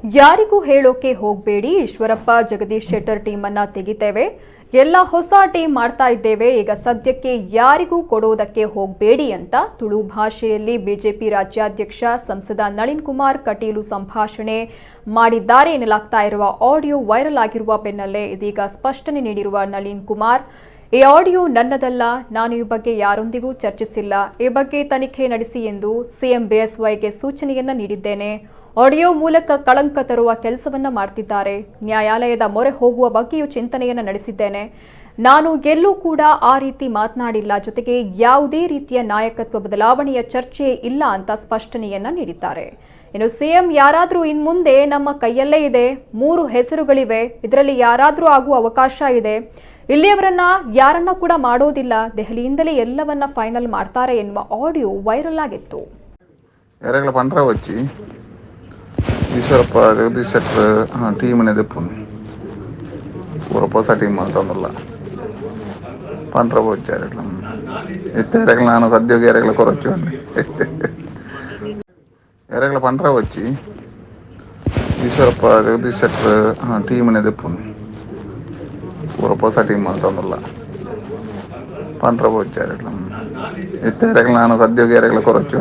ಯಾರಿಗೂ ಹೇಳೋಕೆ ಹೋಗಬೇಡಿ, ಈಶ್ವರಪ್ಪ ಜಗದೀಶ್ ಶೆಟ್ಟರ್ ಟೀಮ್ ಅನ್ನ ತೆಗಿತೇವೆ, ಎಲ್ಲ ಹೊಸ ಟೀಮ್ ಮಾಡ್ತಾ ಇದ್ದೇವೆ, ಈಗ ಸದ್ಯಕ್ಕೆ ಯಾರಿಗೂ ಕೊಡೋದಕ್ಕೆ ಹೋಗಬೇಡಿ ಅಂತ ತುಳು ಭಾಷೆಯಲ್ಲಿ ಬಿಜೆಪಿ ರಾಜ್ಯಾಧ್ಯಕ್ಷ ಸಂಸದ ನಳಿನ್ ಕುಮಾರ್ ಕಟೀಲು ಸಂಭಾಷಣೆ ಮಾಡಿದ್ದಾರೆ ಎನ್ನಲಾಗ್ತಾ ಇರುವ ಆಡಿಯೋ ವೈರಲ್ ಆಗಿರುವ ಬೆನ್ನಲ್ಲೇ ಇದೀಗ ಸ್ಪಷ್ಟನೆ ನೀಡಿರುವ ನಳಿನ್ ಕುಮಾರ್, ಈ ಆಡಿಯೋ ನನ್ನದಲ್ಲ, ನಾನು ಈ ಬಗ್ಗೆ ಯಾರೊಂದಿಗೂ ಚರ್ಚಿಸಿಲ್ಲ, ಈ ಬಗ್ಗೆ ತನಿಖೆ ನಡೆಸಿ ಎಂದು ಸಿಎಂ ಬಿಎಸ್ವೈಗೆ ಸೂಚನೆಯನ್ನ ನೀಡಿದ್ದೇನೆ. ಆಡಿಯೋ ಮೂಲಕ ಕಳಂಕ ತರುವ ಕೆಲಸವನ್ನ ಮಾಡ್ತಿದ್ದಾರೆ. ನ್ಯಾಯಾಲಯದ ಮೊರೆ ಹೋಗುವ ಬಗ್ಗೆಯೂ ಚಿಂತನೆಯನ್ನ ನಡೆಸಿದ್ದೇನೆ. ನಾನು ಎಲ್ಲೂ ಕೂಡ ಆ ರೀತಿ ಮಾತನಾಡಿಲ್ಲ. ಜೊತೆಗೆ ಯಾವುದೇ ರೀತಿಯ ನಾಯಕತ್ವ ಬದಲಾವಣೆಯ ಚರ್ಚೆ ಇಲ್ಲ ಅಂತ ಸ್ಪಷ್ಟನೆಯನ್ನ ನೀಡಿದ್ದಾರೆ. ಇನ್ನು ಸಿಎಂ ಯಾರಾದರೂ ಇನ್ಮುಂದೆ ನಮ್ಮ ಕೈಯಲ್ಲೇ ಇದೆ, 3 ಹೆಸರುಗಳಿವೆ, ಇದರಲ್ಲಿ ಯಾರಾದರೂ ಆಗುವ ಅವಕಾಶ ಇದೆ, ಇಲ್ಲಿಯವರನ್ನ ಯಾರನ್ನ ಕೂಡ ಮಾಡೋದಿಲ್ಲ, ದೆಹಲಿಯಿಂದಲೇ ಎಲ್ಲವನ್ನ ಫೈನಲ್ ಮಾಡ್ತಾರೆ ಎನ್ನುವ ಆಡಿಯೋ ವೈರಲ್ ಆಗಿತ್ತು. ఈశ్వరప్ప జగదీష్ షెట్టర్ టీం అనేది ఎప్పుడు పూర్వపోసా టీం మాత్రమಲ್ಲ పండ్ర వచ్చారు ఇట్లా ఎత్తేరగల నాన్న సద్యోగ ఎరగల కొరచ్చు ఎరగల పండ్ర వచ్చి ఈశ్వరప్ప జగదీష్ షెట్టర్ టీం అనేది ఎప్పుడు పూర్వపోసా టీం మాత్రమಲ್ಲ పండ్ర వచ్చారు ఇట్లా ఎత్తేరగల నాన్న సద్యోగ ఎరగల కొరచ్చు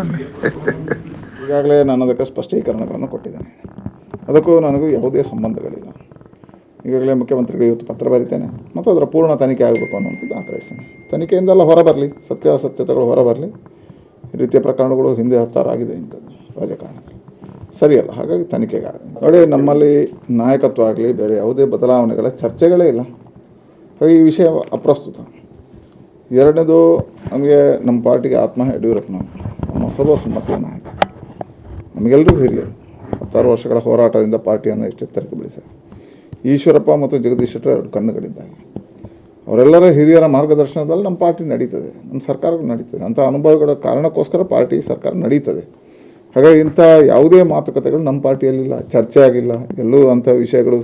ಈಗಾಗಲೇ ನಾನು ಅದಕ್ಕೆ ಸ್ಪಷ್ಟೀಕರಣಗಳನ್ನು ಕೊಟ್ಟಿದ್ದೇನೆ. ಅದಕ್ಕೂ ನನಗೂ ಯಾವುದೇ ಸಂಬಂಧಗಳಿಲ್ಲ. ಈಗಾಗಲೇ ಮುಖ್ಯಮಂತ್ರಿಗಳು ಇವತ್ತು ಪತ್ರ ಬರೀತೇನೆ ಮತ್ತು ಅದರ ಪೂರ್ಣ ತನಿಖೆ ಆಗಬೇಕು ಅನ್ನುವಂಥದ್ದು ಆಗ್ರಹಿಸ್ತೇನೆ. ತನಿಖೆಯಿಂದೆಲ್ಲ ಹೊರಬರಲಿ, ಸತ್ಯಾಸತ್ಯತೆಗಳು ಹೊರಬರಲಿ. ಈ ರೀತಿಯ ಪ್ರಕರಣಗಳು ಹಿಂದೆ 10 ಆಗಿದೆ ಇಂಥದ್ದು ರಾಜಕಾರಣದಲ್ಲಿ, ಸರಿಯಲ್ಲ. ಹಾಗಾಗಿ ತನಿಖೆಗಾಗಲಿ. ನೋಡಿ, ನಮ್ಮಲ್ಲಿ ನಾಯಕತ್ವ ಆಗಲಿ ಬೇರೆ ಯಾವುದೇ ಬದಲಾವಣೆಗಳ ಚರ್ಚೆಗಳೇ ಇಲ್ಲ. ಹಾಗೆ ಈ ವಿಷಯ ಅಪ್ರಸ್ತುತ. ಎರಡನೇದು, ನಮಗೆ ನಮ್ಮ ಪಾರ್ಟಿಗೆ ಆತ್ಮ ಯಡಿಯೂರಪ್ಪನವರು ನಮ್ಮ ಸರ್ವಸಮ್ಮತಿಯ ನಾಯಕ, ನಮಗೆಲ್ಲರಿಗೂ ಹಿರಿಯರು, 16 ವರ್ಷಗಳ ಹೋರಾಟದಿಂದ ಪಾರ್ಟಿಯನ್ನು ಎಚ್ಚೆತ್ತರಕ್ಕೆ ಬೆಳೆಸಿದ್ದಾರೆ. ಈಶ್ವರಪ್ಪ ಮತ್ತು ಜಗದೀಶ್ ಶೆಟ್ಟರ್ 2 ಕಣ್ಣುಗಳಿದ್ದಾಗೆ. ಅವರೆಲ್ಲರ ಹಿರಿಯರ ಮಾರ್ಗದರ್ಶನದಲ್ಲಿ ನಮ್ಮ ಪಾರ್ಟಿ ನಡೀತದೆ, ನಮ್ಮ ಸರ್ಕಾರ ನಡೀತದೆ. ಅಂಥ ಅನುಭವಗಳ ಕಾರಣಕ್ಕೋಸ್ಕರ ಪಾರ್ಟಿ ಸರ್ಕಾರ ನಡೀತದೆ. ಹಾಗಾಗಿ ಇಂಥ ಯಾವುದೇ ಮಾತುಕತೆಗಳು ನಮ್ಮ ಪಾರ್ಟಿಯಲ್ಲಿಲ್ಲ, ಚರ್ಚೆ ಆಗಿಲ್ಲ. ಎಲ್ಲೂ ಅಂಥ ವಿಷಯಗಳು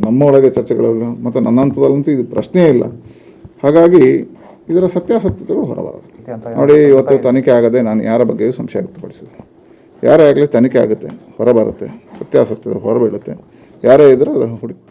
ನಮ್ಮೊಳಗೆ ಚರ್ಚೆಗಳಿಲ್ಲ ಮತ್ತು ನನ್ನ ಹಂತದಲ್ಲಂತೂ ಇದು ಪ್ರಶ್ನೆಯೇ ಇಲ್ಲ. ಹಾಗಾಗಿ ಇದರ ಸತ್ಯಾಸತ್ಯತೆಗಳು ಹೊರಬರಬೇಕು. ನೋಡಿ, ಇವತ್ತು ತನಿಖೆ ಆಗದೆ ನಾನು ಯಾರ ಬಗ್ಗೆಯೂ ಸಂಶಯ ವ್ಯಕ್ತಪಡಿಸಿದೆ. ಯಾರೇ ಆಗಲಿ ತನಿಖೆ ಆಗುತ್ತೆ, ಹೊರಬರುತ್ತೆ, ಸತ್ಯಾಸತ್ಯತೆ ಹೊರಬೀಳುತ್ತೆ. ಯಾರೇ ಇದ್ದರೂ ಅದನ್ನು ಹುಡುಕಿ